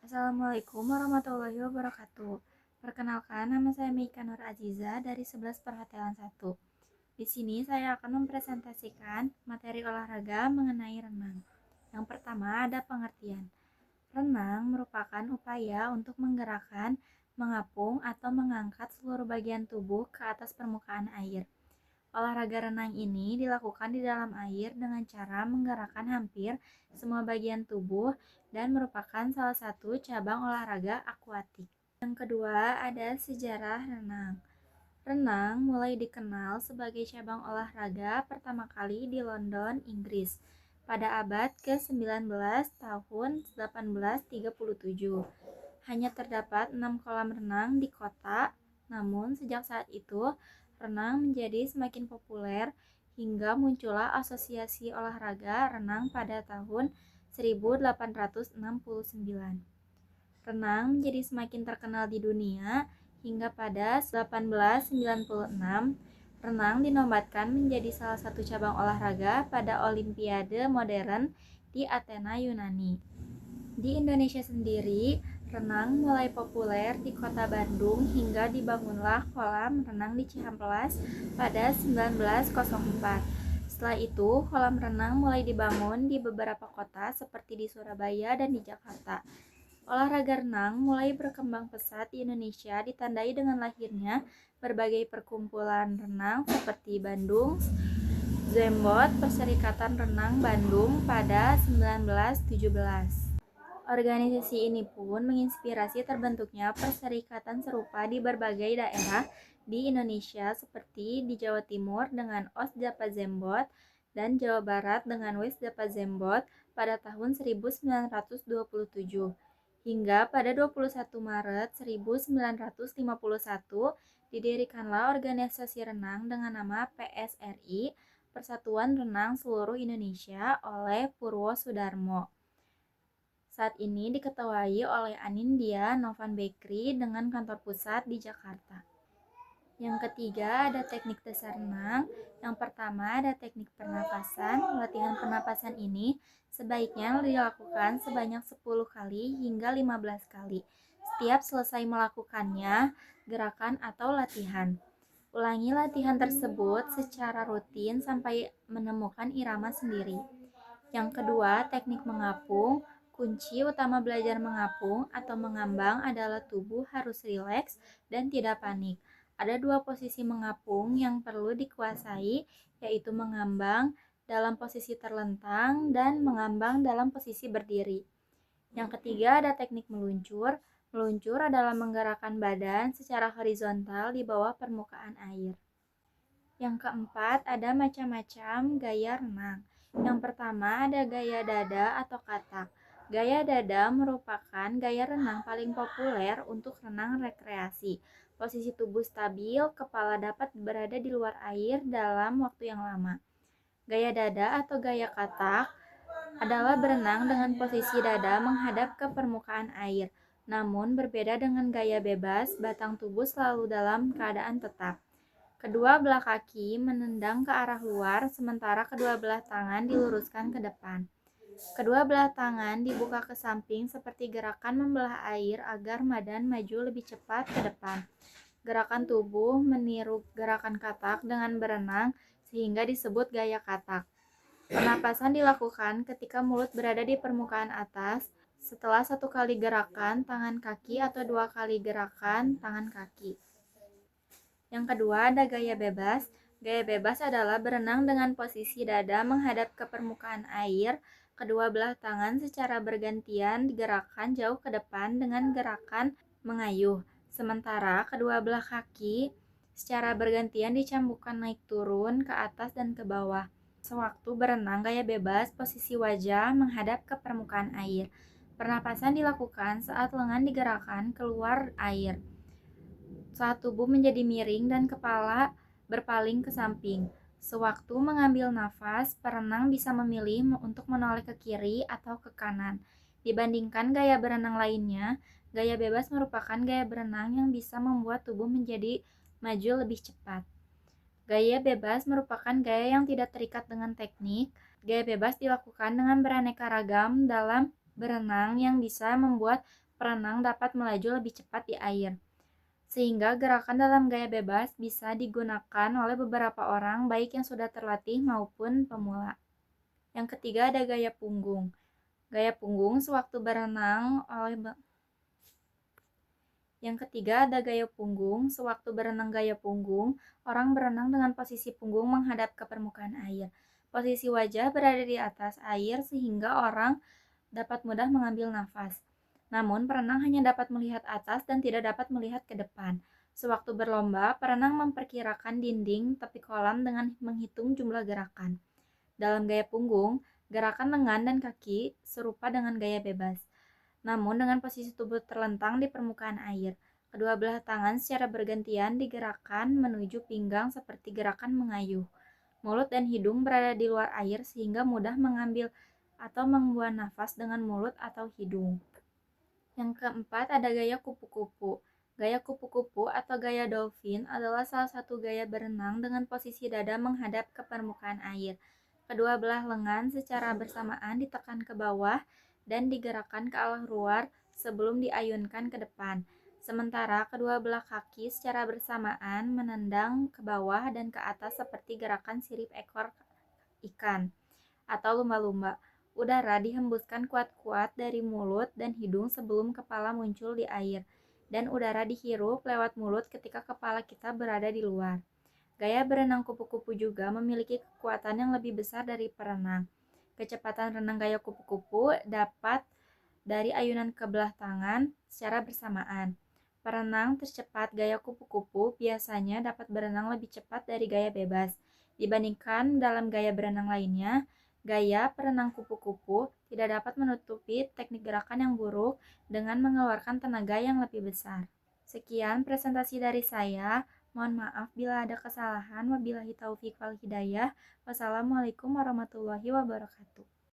Assalamualaikum warahmatullahi wabarakatuh. Perkenalkan, nama saya Meika Nur Aziza dari 11 Perhotelan 1. Di sini saya akan mempresentasikan materi olahraga mengenai renang. Yang pertama ada pengertian. Renang merupakan upaya untuk menggerakkan, mengapung, atau mengangkat seluruh bagian tubuh ke atas permukaan air. Olahraga renang ini dilakukan di dalam air dengan cara menggerakkan hampir semua bagian tubuh dan merupakan salah satu cabang olahraga akuatik. Yang kedua ada sejarah renang. Renang mulai dikenal sebagai cabang olahraga pertama kali di London, Inggris pada abad ke-19 tahun 1837. Hanya terdapat 6 kolam renang di kota, namun sejak saat itu renang menjadi semakin populer hingga muncullah Asosiasi Olahraga Renang pada tahun 1869. Renang menjadi semakin terkenal di dunia hingga pada 1896 renang dinobatkan menjadi salah satu cabang olahraga pada Olimpiade modern di Athena, Yunani. Di Indonesia sendiri, renang mulai populer di kota Bandung hingga dibangunlah kolam renang di Cihampelas pada 1904. Setelah itu, kolam renang mulai dibangun di beberapa kota seperti di Surabaya dan di Jakarta. Olahraga renang mulai berkembang pesat di Indonesia ditandai dengan lahirnya berbagai perkumpulan renang seperti Bandung Zembot, Perserikatan Renang Bandung pada 1917. Organisasi ini pun menginspirasi terbentuknya perserikatan serupa di berbagai daerah di Indonesia seperti di Jawa Timur dengan Osdapazembot dan Jawa Barat dengan Wesdapazembot pada tahun 1927. Hingga pada 21 Maret 1951 didirikanlah organisasi renang dengan nama PSRI, Persatuan Renang Seluruh Indonesia oleh Purwo Sudarmo. Saat ini diketuai oleh Anindya Novan Bekri dengan kantor pusat di Jakarta. Yang ketiga ada teknik dasar renang. Yang pertama ada teknik pernapasan. Latihan pernapasan ini sebaiknya dilakukan sebanyak 10 kali hingga 15 kali. Setiap selesai melakukannya, gerakan atau latihan. Ulangi latihan tersebut secara rutin sampai menemukan irama sendiri. Yang kedua, teknik mengapung. Kunci utama belajar mengapung atau mengambang adalah tubuh harus rileks dan tidak panik. Ada dua posisi mengapung yang perlu dikuasai, yaitu mengambang dalam posisi terlentang dan mengambang dalam posisi berdiri. Yang ketiga ada teknik meluncur. Meluncur adalah menggerakkan badan secara horizontal di bawah permukaan air. Yang keempat ada macam-macam gaya renang. Yang pertama ada gaya dada atau katak. Gaya dada merupakan gaya renang paling populer untuk renang rekreasi. Posisi tubuh stabil, kepala dapat berada di luar air dalam waktu yang lama. Gaya dada atau gaya katak adalah berenang dengan posisi dada menghadap ke permukaan air. Namun berbeda dengan gaya bebas, batang tubuh selalu dalam keadaan tetap. Kedua belah kaki menendang ke arah luar, sementara kedua belah tangan diluruskan ke depan. Kedua belah tangan dibuka ke samping seperti gerakan membelah air agar badan maju lebih cepat ke depan. Gerakan tubuh meniru gerakan katak dengan berenang sehingga disebut gaya katak. Pernapasan dilakukan ketika mulut berada di permukaan atas. Setelah satu kali gerakan tangan kaki atau dua kali gerakan tangan kaki. Yang kedua ada gaya bebas. Gaya bebas adalah berenang dengan posisi dada menghadap ke permukaan air. Kedua belah tangan secara bergantian digerakkan jauh ke depan dengan gerakan mengayuh. Sementara kedua belah kaki secara bergantian dicambukkan naik turun ke atas dan ke bawah. Sewaktu berenang gaya bebas, posisi wajah menghadap ke permukaan air. Pernapasan dilakukan saat lengan digerakkan keluar air. Saat tubuh menjadi miring dan kepala berpaling ke samping. Sewaktu mengambil nafas, perenang bisa memilih untuk menoleh ke kiri atau ke kanan. Dibandingkan gaya berenang lainnya, gaya bebas merupakan gaya berenang yang bisa membuat tubuh menjadi maju lebih cepat. Gaya bebas merupakan gaya yang tidak terikat dengan teknik. Gaya bebas dilakukan dengan beraneka ragam dalam berenang yang bisa membuat perenang dapat melaju lebih cepat di air, sehingga gerakan dalam gaya bebas bisa digunakan oleh beberapa orang baik yang sudah terlatih maupun pemula. Yang ketiga ada gaya punggung. Gaya punggung sewaktu berenang oleh Yang ketiga ada gaya punggung. Sewaktu berenang gaya punggung, orang berenang dengan posisi punggung menghadap ke permukaan air. Posisi wajah berada di atas air sehingga orang dapat mudah mengambil nafas. Namun, perenang hanya dapat melihat atas dan tidak dapat melihat ke depan. Sewaktu berlomba, perenang memperkirakan dinding tepi kolam dengan menghitung jumlah gerakan. Dalam gaya punggung, gerakan lengan dan kaki serupa dengan gaya bebas, namun dengan posisi tubuh terlentang di permukaan air. Kedua belah tangan secara bergantian digerakkan menuju pinggang seperti gerakan mengayuh. Mulut dan hidung berada di luar air sehingga mudah mengambil atau membuang nafas dengan mulut atau hidung. Yang keempat ada gaya kupu-kupu. Gaya kupu-kupu atau gaya dolphin adalah salah satu gaya berenang dengan posisi dada menghadap ke permukaan air. Kedua belah lengan secara bersamaan ditekan ke bawah dan digerakkan ke arah luar sebelum diayunkan ke depan. Sementara kedua belah kaki secara bersamaan menendang ke bawah dan ke atas seperti gerakan sirip ekor ikan atau lumba-lumba. Udara dihembuskan kuat-kuat dari mulut dan hidung sebelum kepala muncul di air, dan udara dihirup lewat mulut ketika kepala kita berada di luar. Gaya berenang kupu-kupu juga memiliki kekuatan yang lebih besar dari perenang. Kecepatan renang gaya kupu-kupu dapat dari ayunan kebelah tangan secara bersamaan. Perenang tercepat gaya kupu-kupu biasanya dapat berenang lebih cepat dari gaya bebas. Dibandingkan dalam gaya berenang lainnya, gaya perenang kupu-kupu tidak dapat menutupi teknik gerakan yang buruk dengan mengeluarkan tenaga yang lebih besar. Sekian presentasi dari saya. Mohon maaf bila ada kesalahan. Wabillahi taufiq wal hidayah. Wassalamualaikum warahmatullahi wabarakatuh.